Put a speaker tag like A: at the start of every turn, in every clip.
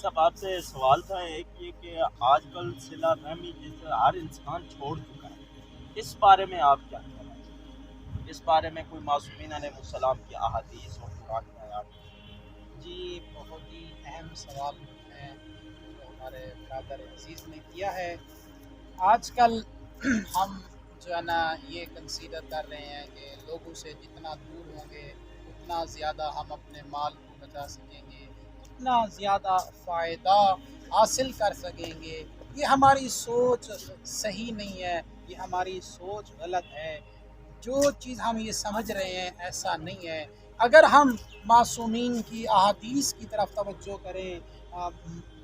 A: صاحب آپ سے سوال تھا ایک یہ کہ آج کل صلہ رحمی جیسے ہر انسان چھوڑ چکا ہے، اس بارے میں آپ کیا کہنا چاہیں؟ اس بارے میں کوئی معصومین علیہ السلام کی احادیث اور قرآن کی آیات؟
B: جی بہت ہی اہم سوال ہے جو ہمارے برادر عزیز نے کیا ہے۔ آج کل ہم جو ہے نا یہ کنسیڈر کر رہے ہیں کہ لوگوں سے جتنا دور ہوں گے اتنا زیادہ ہم اپنے مال کو بچا سکیں گے، اتنا زیادہ فائدہ حاصل کر سکیں گے۔ یہ ہماری سوچ صحیح نہیں ہے، یہ ہماری سوچ غلط ہے۔ جو چیز ہم یہ سمجھ رہے ہیں ایسا نہیں ہے۔ اگر ہم معصومین کی احادیث کی طرف توجہ کریں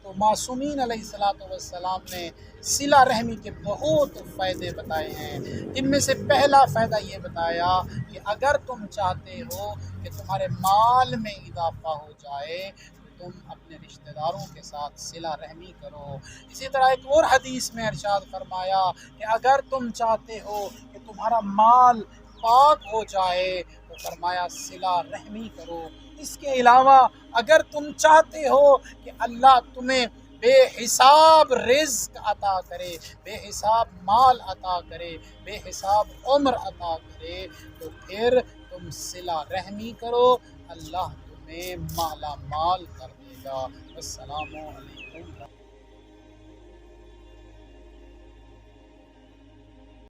B: تو معصومین علیہ السلام نے صلہ رحمی کے بہت فائدے بتائے ہیں۔ ان میں سے پہلا فائدہ یہ بتایا کہ اگر تم چاہتے ہو کہ تمہارے مال میں اضافہ ہو جائے تو تم اپنے رشتہ داروں کے ساتھ صلہ رحمی کرو۔ اسی طرح ایک اور حدیث میں ارشاد فرمایا کہ اگر تم چاہتے ہو کہ تمہارا مال پاک ہو جائے تو فرمایا صلہ رحمی کرو۔ اس کے علاوہ اگر تم چاہتے ہو کہ اللہ تمہیں بے حساب رزق عطا کرے، بے حساب مال عطا کرے، بے حساب عمر عطا کرے تو پھر تم صلہ رحمی کرو، اللہ تمہیں مالا مال کر دے گا۔ السلام علیکم۔